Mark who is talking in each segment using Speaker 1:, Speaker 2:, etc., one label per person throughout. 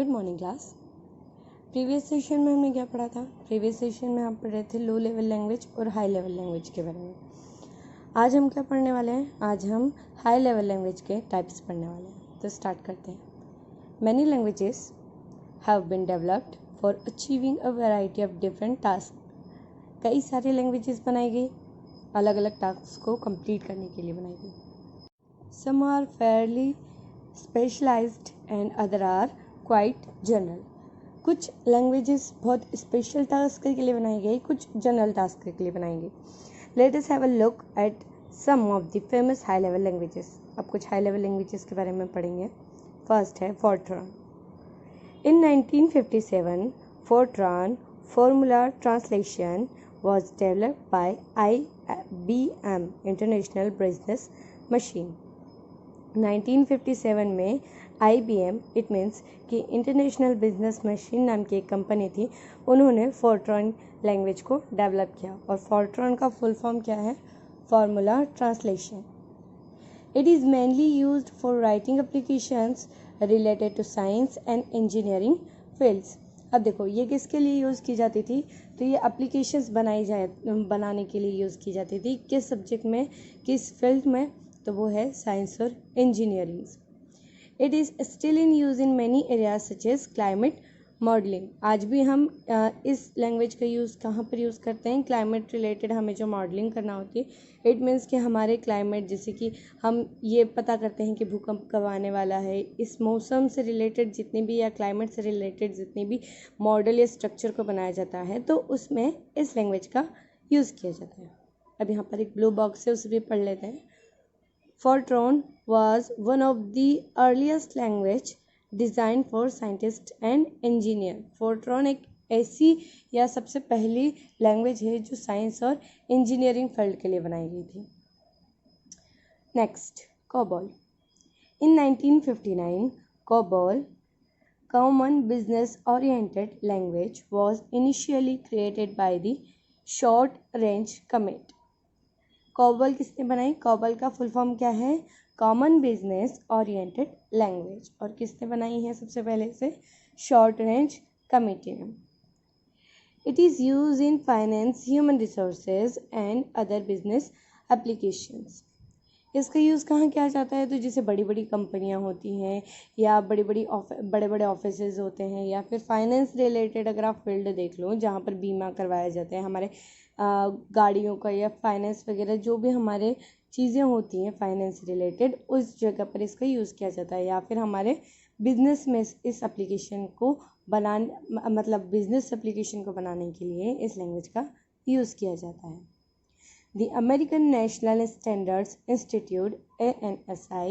Speaker 1: Good morning class. Previous session में हमने क्या पढ़ा था? प्रीवियस सेशन में हम पढ़ रहे थे लो लेवल लैंग्वेज और हाई लेवल लैंग्वेज के बारे में। आज हम क्या पढ़ने वाले हैं? आज हम हाई लेवल लैंग्वेज के टाइप्स पढ़ने वाले हैं। तो स्टार्ट करते हैं। Many languages have been developed for achieving a variety of different task. कई सारी लैंग्वेजेस बनाई गई, अलग अलग टास्क को कंप्लीट करने के लिए बनाई गई। Some are fairly specialized and other are quite general. कुछ लैंग्वेजेस बहुत स्पेशल टास्क के लिए बनाई गई, कुछ जनरल टास्क के लिए बनाई गई। Let us have a look at some of the famous high level languages. अब कुछ हाई लेवल लैंग्वेजेस के बारे में पढ़ेंगे। फर्स्ट है Fortran. In 1957 Fortran formula translation was developed by IBM international business machine. 1957 में IBM इट मीन्स कि international business machine नाम की एक कंपनी थी, उन्होंने फोर्ट्रान लैंग्वेज को डेवलप किया। और फोर्ट्रान का फुल फॉर्म क्या है? Formula translation. It is mainly used for writing applications related to science and engineering fields. अब देखो ये किसके लिए यूज़ की जाती थी? तो ये एप्लीकेशंस बनाने के लिए यूज़ की जाती थी। किस सब्जेक्ट में, किस फील्ड में? तो वो है साइंस और engineering. It is still in use in many areas such as climate modelling. आज भी हम इस लैंग्वेज का यूज़ कहाँ पर यूज़ करते हैं? क्लाइमेट रिलेटेड हमें जो मॉडलिंग करना होती है। इट मीन्स कि हमारे क्लाइमेट, जैसे कि हम ये पता करते हैं कि भूकंप कब आने वाला है, इस मौसम से रिलेटेड जितनी भी या क्लाइमेट से रिलेटेड जितनी भी मॉडल या स्ट्रक्चर को बनाया जाता है, तो उसमें इस लैंग्वेज का यूज़ किया जाता है। अब यहाँ पर एक ब्लू बॉक्स है, उसे भी पढ़ लेते हैं। Fortran was one of the earliest language designed for scientists and engineer। Fortran एक ऐसी या सबसे पहली लैंग्वेज है जो साइंस और इंजीनियरिंग फील्ड के लिए बनाई गई थी। Next, COBOL। In 1959, COBOL, Common Business Oriented Language, was initially created by the Short Range Commit। Cobble किसने बनाई? कॉबल का फुल फॉर्म क्या है? Common business oriented language. और किसने बनाई है सबसे पहले से? शॉर्ट रेंज कमिटी ने। It is use in finance, human resources and other business applications. इसका यूज़ कहाँ किया जाता है? तो जैसे बड़ी बड़ी कंपनियां होती हैं या बड़े बड़े ऑफिसेज होते हैं, या फिर फाइनेंस रिलेटेड अगर आप फील्ड देख लो जहाँ पर बीमा करवाया जाता है हमारे गाड़ियों का, या फाइनेंस वगैरह जो भी हमारे चीज़ें होती हैं फाइनेंस रिलेटेड, उस जगह पर इसका यूज़ किया जाता है। या फिर हमारे बिजनेस में इस एप्लीकेशन को बिजनेस एप्लीकेशन को बनाने के लिए इस लैंग्वेज का यूज़ किया जाता है। The American National Standards Institute (ANSI)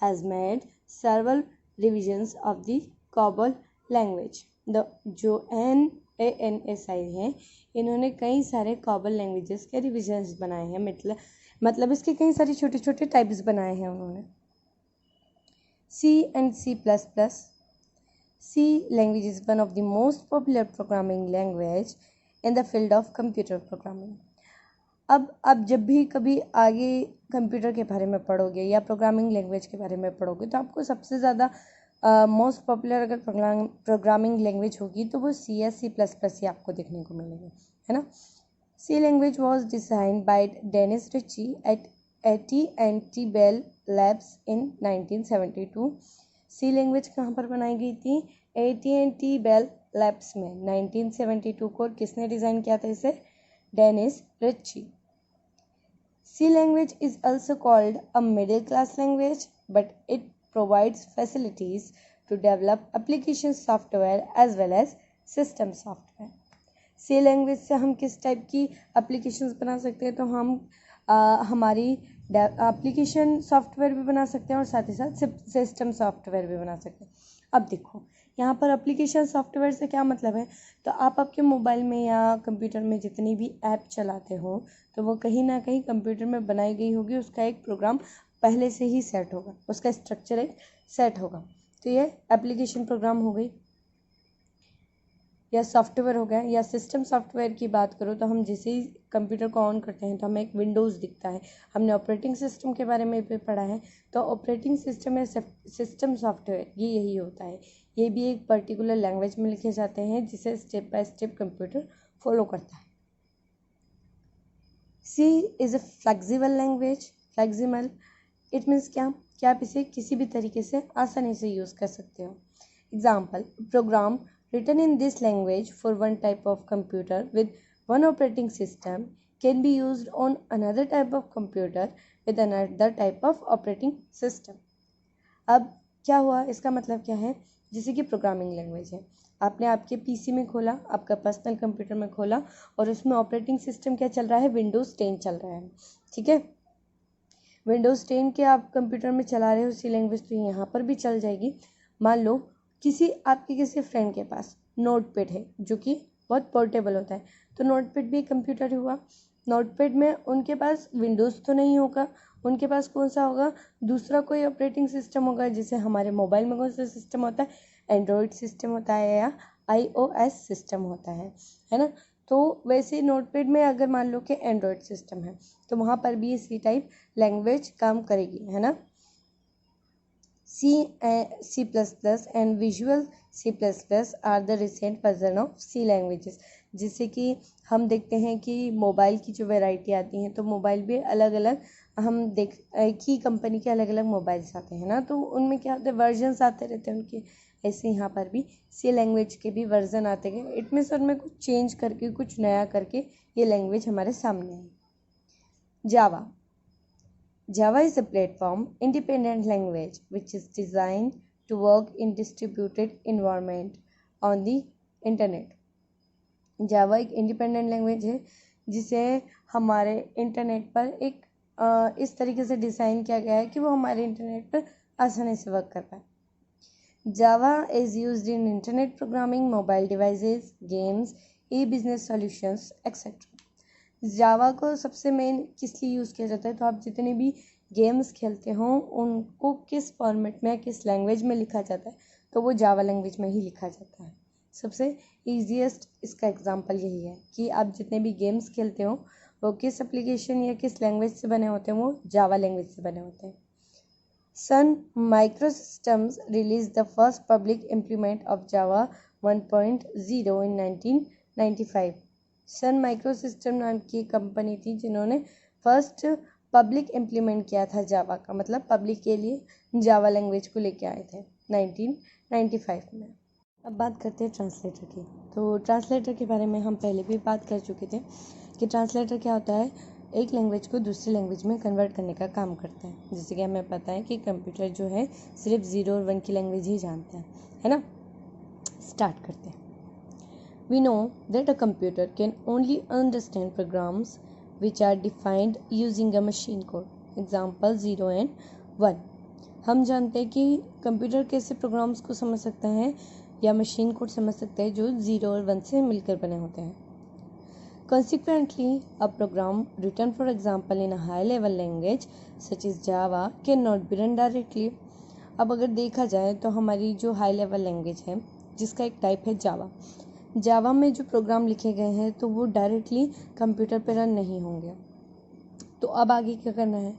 Speaker 1: has made several revisions of the COBOL language। जो ANSI है, इन्होंने कई सारे COBOL लैंग्वेजेस के रिविजन्स बनाए हैं। मतलब इसके कई सारे छोटे छोटे टाइप्स बनाए हैं उन्होंने। C and C++। C language is one of the most popular programming language in the field of computer programming। अब जब भी कभी आगे कंप्यूटर के बारे में पढ़ोगे या प्रोग्रामिंग लैंग्वेज के बारे में पढ़ोगे, तो आपको सबसे ज़्यादा मोस्ट पॉपुलर अगर प्रोग्रामिंग लैंग्वेज होगी तो वो C या C++ ही आपको देखने को मिलेगी, है ना। C language was designed by Dennis Ritchie at AT&T Bell Labs in 1972। C language कहाँ पर बनाई गई थी? AT&T बेल लैब्स में 1972 को। किसने डिज़ाइन किया था इसे? Dennis Ritchie. C language is also called a middle class language, but it provides facilities to develop application software as well as system software। C language से हम किस टाइप की applications बना सकते हैं? तो हम हमारी एप्लीकेशन सॉफ्टवेयर भी बना सकते हैं और साथ ही साथ सिस्टम सॉफ्टवेयर भी बना सकते हैं। अब देखो यहाँ पर एप्लीकेशन सॉफ्टवेयर से क्या मतलब है? तो आप आपके मोबाइल में या कंप्यूटर में जितनी भी ऐप चलाते हो, तो वो कहीं ना कहीं कंप्यूटर में बनाई गई होगी। उसका एक प्रोग्राम पहले से ही सेट होगा, उसका स्ट्रक्चर एक सेट होगा। तो ये एप्लीकेशन प्रोग्राम हो गई। या सॉफ्टवेयर हो गया, या सिस्टम सॉफ्टवेयर की बात करो तो हम जैसे ही कंप्यूटर को ऑन करते हैं तो हमें एक विंडोज़ दिखता है। हमने ऑपरेटिंग सिस्टम के बारे में भी पढ़ा है। तो ऑपरेटिंग सिस्टम या सिस्टम सॉफ्टवेयर ये यही होता है। ये भी एक पर्टिकुलर लैंग्वेज में लिखे जाते हैं जिसे step by step computer follow करता है। C is a flexible language. Flexible it means क्या कि आप इसे किसी भी तरीके से आसानी से यूज़ कर सकते हो। Example, program written in this language for one type of computer with one operating system can be used on another type of computer with another type of operating system। अब क्या हुआ, इसका मतलब क्या है, जैसे कि प्रोग्रामिंग लैंग्वेज है, आपने आपके पीसी में खोला, आपका पर्सनल कंप्यूटर में खोला और उसमें ऑपरेटिंग सिस्टम क्या चल रहा है, विंडोज़ 10 चल रहा है। ठीक है, विंडोज़ 10 के आप कंप्यूटर में चला रहे हो सी लैंग्वेज, तो यहाँ पर भी चल जाएगी। मान लो आपके किसी फ्रेंड के पास नोटपैड है जो कि बहुत पोर्टेबल होता है, तो नोटपैड भी कंप्यूटर हुआ। नोटपैड में उनके पास विंडोज़ तो नहीं होगा, उनके पास कौन सा होगा, दूसरा कोई ऑपरेटिंग सिस्टम होगा। जैसे हमारे मोबाइल में कौन सा सिस्टम होता है, एंड्रॉयड सिस्टम होता है या iOS सिस्टम होता है ना। तो वैसे नोटपैड में अगर मान लो कि एंड्रॉयड सिस्टम है तो वहाँ पर भी ये सी टाइप लैंग्वेज काम करेगी, है ना। C++ and Visual C++ are the recent version of C languages। जिससे कि हम देखते हैं कि मोबाइल की जो वैरायटी आती हैं, तो मोबाइल भी अलग अलग एक ही कंपनी के अलग अलग मोबाइल्स आते हैं ना, तो उनमें क्या होता है, वर्जन्स आते रहते हैं उनके। ऐसे यहाँ पर भी सी लैंग्वेज के भी वर्जन आते गए। इट मीन्स उनमें कुछ चेंज करके, कुछ नया करके ये लैंग्वेज हमारे सामने है। जावा Java is a platform independent language which is designed to work in distributed environment on the internet। Java एक इंडिपेंडेंट लैंग्वेज है जिसे हमारे इंटरनेट पर इस तरीके से डिज़ाइन किया गया है कि वो हमारे इंटरनेट पर आसानी से वर्क कर पाए। Java is used in internet programming, mobile devices, games, e-business solutions, etc। जावा को सबसे मेन किस लिए यूज़ किया जाता है, तो आप जितने भी गेम्स खेलते हो उनको किस फॉर्मेट में, किस लैंग्वेज में लिखा जाता है, तो वो जावा लैंग्वेज में ही लिखा जाता है। सबसे ईजीएस्ट इसका एग्जांपल यही है कि आप जितने भी गेम्स खेलते हो वो किस एप्लीकेशन या किस लैंग्वेज से बने होते हैं, वो जावा लैंग्वेज से बने होते हैं। Sun Microsystems released the first public implement of Java 1.0 in 1995। Sun microsystem नाम की कंपनी थी जिन्होंने फर्स्ट पब्लिक इम्प्लीमेंट किया था जावा का, मतलब पब्लिक के लिए जावा लैंग्वेज को लेके आए थे 1995 में। अब बात करते हैं ट्रांसलेटर की। तो ट्रांसलेटर के बारे में हम पहले भी बात कर चुके थे कि ट्रांसलेटर क्या होता है, एक लैंग्वेज को दूसरी लैंग्वेज में कन्वर्ट करने का काम करता है। जैसे कि हमें पता है कि कंप्यूटर जो है सिर्फ 0 और 1 की लैंग्वेज ही जानता है ना। स्टार्ट करते हैं। We know that a computer can only understand programs which are defined using a machine code। Example 0 and 1। हम जानते हैं कि कंप्यूटर कैसे प्रोग्राम्स को समझ सकता है या मशीन कोड समझ सकता है जो 0 और 1 से मिलकर बने होते हैं। Consequently, a program written for example in a high level language such as Java cannot be run directly। अब अगर देखा जाए तो हमारी जो हाई लेवल लैंग्वेज है जिसका एक टाइप है जावा में जो प्रोग्राम लिखे गए हैं तो वो डायरेक्टली कंप्यूटर पर रन नहीं होंगे। तो अब आगे क्या करना है,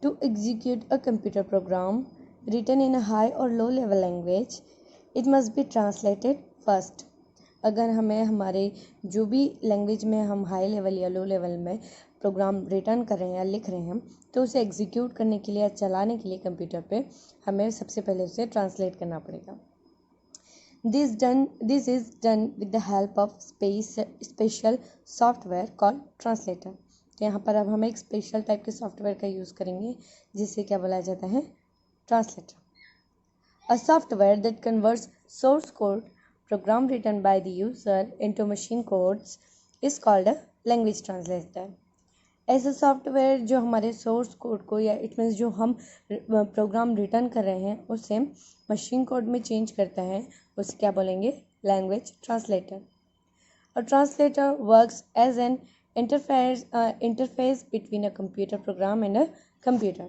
Speaker 1: to execute a computer program written in a high और low level language it must be translated first. अगर हमें हमारे जो भी लैंग्वेज में हम हाई लेवल या लो लेवल में प्रोग्राम रिटर्न कर रहे हैं या लिख रहे हैं, तो उसे एग्जीक्यूट करने के लिए या चलाने के लिए कंप्यूटर पे हमें सबसे पहले उसे ट्रांसलेट करना पड़ेगा। This is done with the help of special software called translator। तो यहाँ पर अब हम एक स्पेशल टाइप के सॉफ्टवेयर का यूज़ करेंगे जिसे क्या बोला जाता है, translator. A software that converts source code program written by the user into machine codes is called a language translator। ऐसा सॉफ्टवेयर जो हमारे सोर्स कोड को या इट मीन्स जो हम प्रोग्राम रिटर्न कर रहे हैं उसे मशीन कोड में चेंज करता है, उसे क्या बोलेंगे, लैंग्वेज ट्रांसलेटर। और translator works as an interface between a computer program and a computer.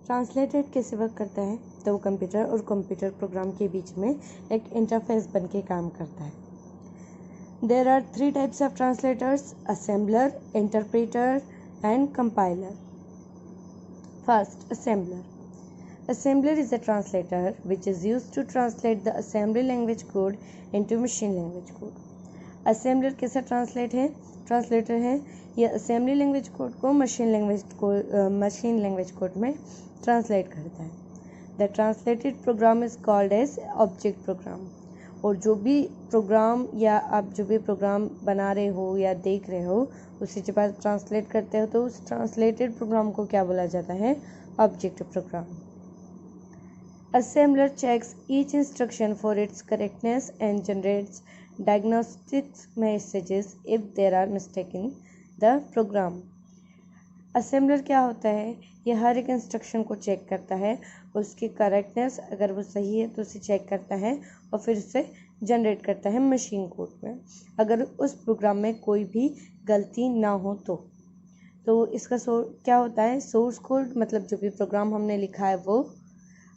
Speaker 1: Translator कैसे वर्क करता है, तो वो कंप्यूटर और कंप्यूटर प्रोग्राम के बीच में एक इंटरफेस बन के काम करता है। There are three types of translators: assembler, interpreter and compiler. First, assembler. Assembler is a translator which is used to translate the assembly language code into machine language code. assembler कैसा translator है? यह assembly language code को machine language code में translate करता है. The translated program is called as object program. और जो भी प्रोग्राम या आप जो भी प्रोग्राम बना रहे हो या देख रहे हो उसे जब आप ट्रांसलेट करते हो तो उस ट्रांसलेटेड प्रोग्राम को क्या बोला जाता है? Object program. Assembler checks each instruction for its correctness and generates diagnostic messages if there are mistakes in the program. Assembler क्या होता है? यह हर एक इंस्ट्रक्शन को चेक करता है, उसकी करेक्टनेस अगर वो सही है तो उसे चेक करता है और फिर उसे जनरेट करता है मशीन कोड में, अगर उस प्रोग्राम में कोई भी गलती ना हो तो इसका क्या होता है? सोर्स कोड मतलब जो भी प्रोग्राम हमने लिखा है वो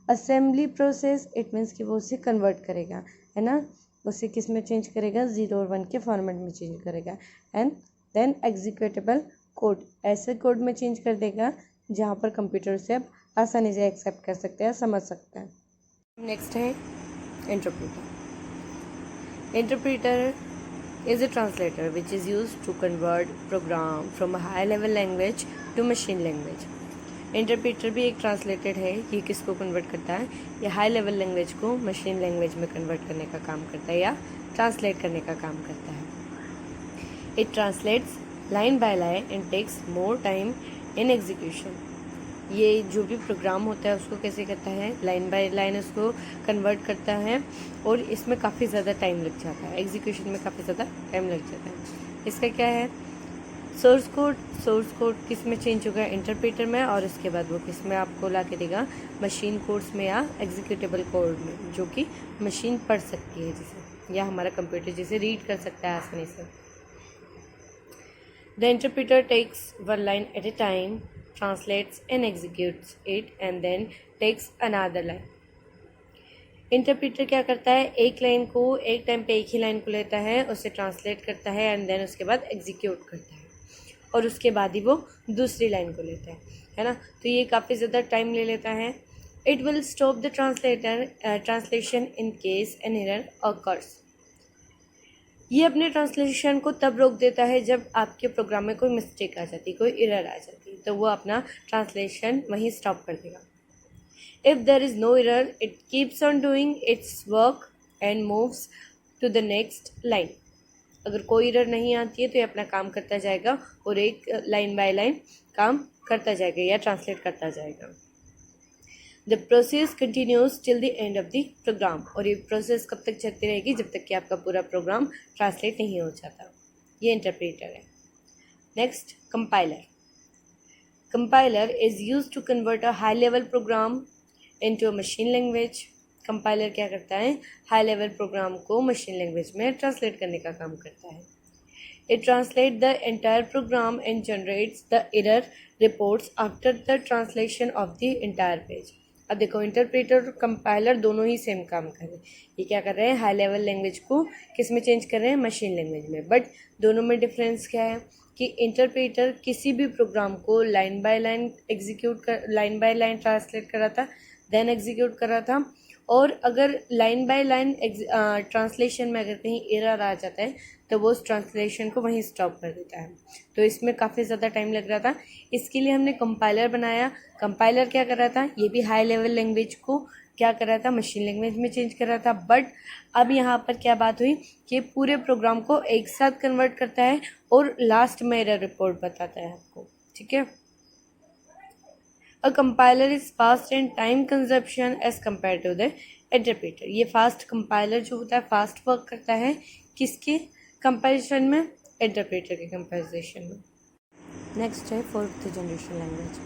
Speaker 1: असेंबली प्रोसेस, इट मीन्स कि वो उसे कन्वर्ट करेगा, है ना, उसे किस में चेंज करेगा? 0 और 1 के फॉर्मेट में चेंज करेगा. एंड देन एग्जीक्यूटेबल कोड, ऐसे कोड में चेंज कर देगा जहाँ पर कंप्यूटर से अब आसानी से एक्सेप्ट कर सकते हैं, समझ सकते हैं. नेक्स्ट है interpreter. Interpreter is a translator which is used to convert program from a high level language to machine language. Interpreter भी एक ट्रांसलेटेड है. ये किसको कन्वर्ट करता है? ये हाई लेवल लैंग्वेज को मशीन लैंग्वेज में कन्वर्ट करने का काम करता है या ट्रांसलेट करने का काम करता है. It translates line by line and takes more time in execution. ये जो भी प्रोग्राम होता है उसको कैसे करता है? लाइन बाय लाइन उसको कन्वर्ट करता है और इसमें काफ़ी ज़्यादा टाइम लग जाता है, एग्जीक्यूशन में काफ़ी ज़्यादा टाइम लग जाता है. इसका क्या है? सोर्स कोड किस में चेंज होगा? इंटरप्रेटर में, और उसके बाद वो किस में आपको ला के देगा? मशीन कोड्स में या एग्जीक्यूटेबल कोड में, जो कि मशीन पढ़ सकती है जिसे, या हमारा कंप्यूटर जिसे रीड कर सकता है आसानी से. The interpreter takes one line at a time, translates and executes it and then takes another line. इंटरप्रेटर क्या करता है? एक लाइन को एक टाइम पे एक ही लाइन को लेता है, उसे ट्रांसलेट करता है एंड देन उसके बाद एग्जीक्यूट करता है और उसके बाद ही वो दूसरी लाइन को लेता है ना. तो ये काफ़ी ज़्यादा टाइम ले लेता है. It will stop the translation in case an error occurs. ये अपने ट्रांसलेशन को तब रोक देता है जब आपके प्रोग्राम में कोई मिस्टेक आ जाती, कोई एरर आ जाती, तो वो अपना ट्रांसलेशन वहीं स्टॉप कर देगा. If there is no error it keeps on doing its work and moves to the next line. अगर कोई एरर नहीं आती है तो ये अपना काम करता जाएगा और एक लाइन बाय लाइन काम करता जाएगा या ट्रांसलेट करता जाएगा. The process continues till the end of the program. और ये प्रोसेस कब तक चलती रहेगी? जब तक कि आपका पूरा प्रोग्राम ट्रांसलेट नहीं हो जाता. ये इंटरप्रेटर है. Next, compiler. Compiler is use to convert a high level program into a machine language. Compiler क्या करता है? हाई लेवल प्रोग्राम को मशीन लैंग्वेज में ट्रांसलेट करने का काम करता है. It translates the entire program and generates the error reports after the translation of the entire page. अब देखो, इंटरप्रेटर और कंपाइलर दोनों ही सेम काम कर रहे हैं. ये क्या कर रहे हैं? हाई लेवल लैंग्वेज को किस में चेंज कर रहे हैं? मशीन लैंग्वेज में. बट दोनों में डिफरेंस क्या है कि इंटरप्रेटर किसी भी प्रोग्राम को लाइन बाय लाइन ट्रांसलेट कर रहा था, देन एग्जीक्यूट कर रहा था. और अगर लाइन बाय लाइन ट्रांसलेशन में अगर कहीं एरर आ जाता है तो वो उस ट्रांसलेशन को वहीं स्टॉप कर देता है. तो इसमें काफ़ी ज़्यादा टाइम लग रहा था. इसके लिए हमने कंपाइलर बनाया. कंपाइलर क्या कर रहा था? ये भी हाई लेवल लैंग्वेज को क्या कर रहा था? मशीन लैंग्वेज में चेंज कर रहा था. बट अब यहाँ पर क्या बात हुई कि पूरे प्रोग्राम को एक साथ कन्वर्ट करता है और लास्ट में एरर रिपोर्ट बताता है आपको. ठीक है. A compiler is fast and time consumption as compared to the interpreter. ये फास्ट कंपाइलर जो होता है फास्ट वर्क करता है किसके कंपैरिजन में? इंटरप्रेटर के कंपैरिजन में. नेक्स्ट है fourth generation language.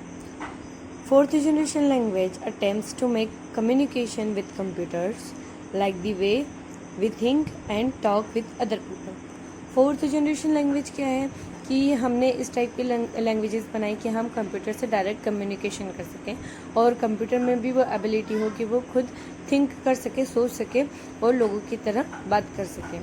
Speaker 1: Fourth generation language attempts to make communication with computers like the way we think and talk with other people. Fourth generation language क्या है कि हमने इस टाइप की लैंग्वेजेस बनाई कि हम कंप्यूटर से डायरेक्ट कम्युनिकेशन कर सकें और कंप्यूटर में भी वो एबिलिटी हो कि वो खुद थिंक कर सके, सोच सके और लोगों की तरह बात कर सके.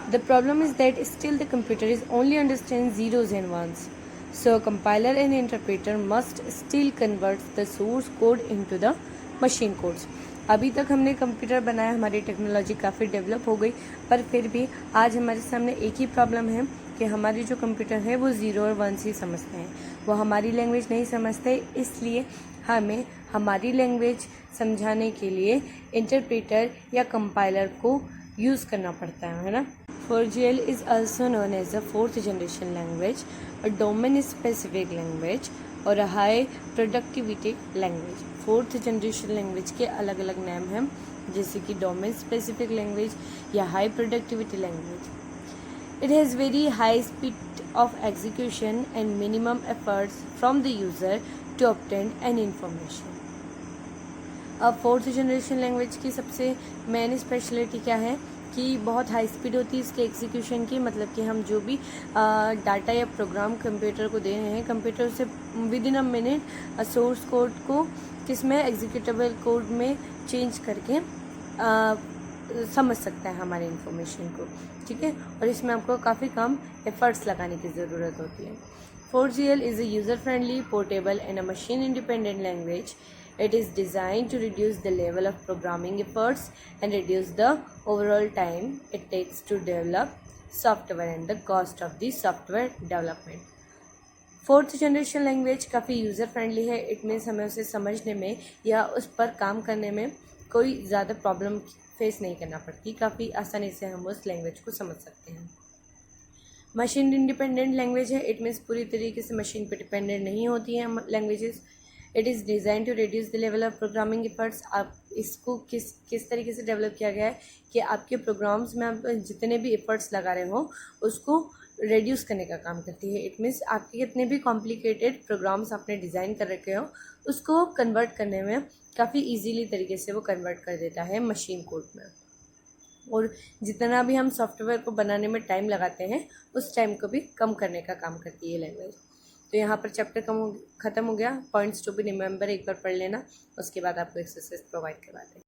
Speaker 1: The problem is that still the computer is only understands zeros and ones. So a compiler and interpreter must still convert the source code into the machine codes. अभी तक हमने कंप्यूटर बनाया, हमारी टेक्नोलॉजी काफ़ी डेवलप हो गई, पर फिर भी आज हमारे सामने एक ही प्रॉब्लम है कि हमारी जो कंप्यूटर है वो ज़ीरो और वंस ही समझते हैं, वो हमारी लैंग्वेज नहीं समझते। इसलिए हमें हमारी लैंग्वेज समझाने के लिए इंटरप्रेटर या कंपाइलर को यूज़ करना पड़ता है ना। 4GL is also known as a fourth generation language, a domain specific language और a high productivity language। Fourth generation language के अलग अलग नाम हैं, जैसे कि डोमेन स्पेसिफिक लैंग्वेज या high productivity language. It has very high speed of execution and minimum efforts from the user to obtain an information. अब फोर्थ जनरेशन लैंग्वेज की सबसे मेन स्पेशलिटी क्या है कि बहुत हाई स्पीड होती है इसके एग्जीक्यूशन की, मतलब कि हम जो भी डाटा या प्रोग्राम कंप्यूटर को दे रहे हैं, कंप्यूटर से with in a minute source code को किसमें एग्जीक्यूटेबल कोड में चेंज करके समझ सकता है हमारे इन्फॉर्मेशन को, ठीक है। और इसमें आपको काफ़ी कम एफर्ट्स लगाने की ज़रूरत होती है। 4GL is a user-friendly, portable and a machine-independent language. It is designed to reduce the level of programming efforts and reduce the overall time it takes to develop software and the cost of the software development. Fourth generation language काफ़ी user friendly है। It means हमें उसे समझने में या उस पर काम करने में कोई ज़्यादा प्रॉब्लम फेस नहीं करना पड़ती, काफ़ी आसानी से हम उस लैंग्वेज को समझ सकते हैं। मशीन इंडिपेंडेंट लैंग्वेज है, इट मीन्स पूरी तरीके से मशीन पर डिपेंडेंट नहीं होती हैं languages. It is design to reduce the level of programming efforts. आप इसको किस तरीके से डेवलप किया गया है कि आपके प्रोग्राम्स में आप जितने भी एफर्ट्स लगा रहे हो उसको रिड्यूस करने का काम करती है। इट मीन्स आपके कितने भी कॉम्प्लिकेटेड प्रोग्राम्स आपने डिज़ाइन कर रखे हो उसको कन्वर्ट करने में काफ़ी इजीली तरीके से वो कन्वर्ट कर देता है मशीन कोड में। और जितना भी हम सॉफ्टवेयर को बनाने में टाइम लगाते हैं उस टाइम को भी कम करने का काम करती है लैंग्वेज। तो यहाँ पर चैप्टर ख़त्म हो गया। पॉइंट्स टू बी रिमेंबर एक बार पढ़ लेना, उसके बाद आपको एक्सरसाइज प्रोवाइड करवा दें।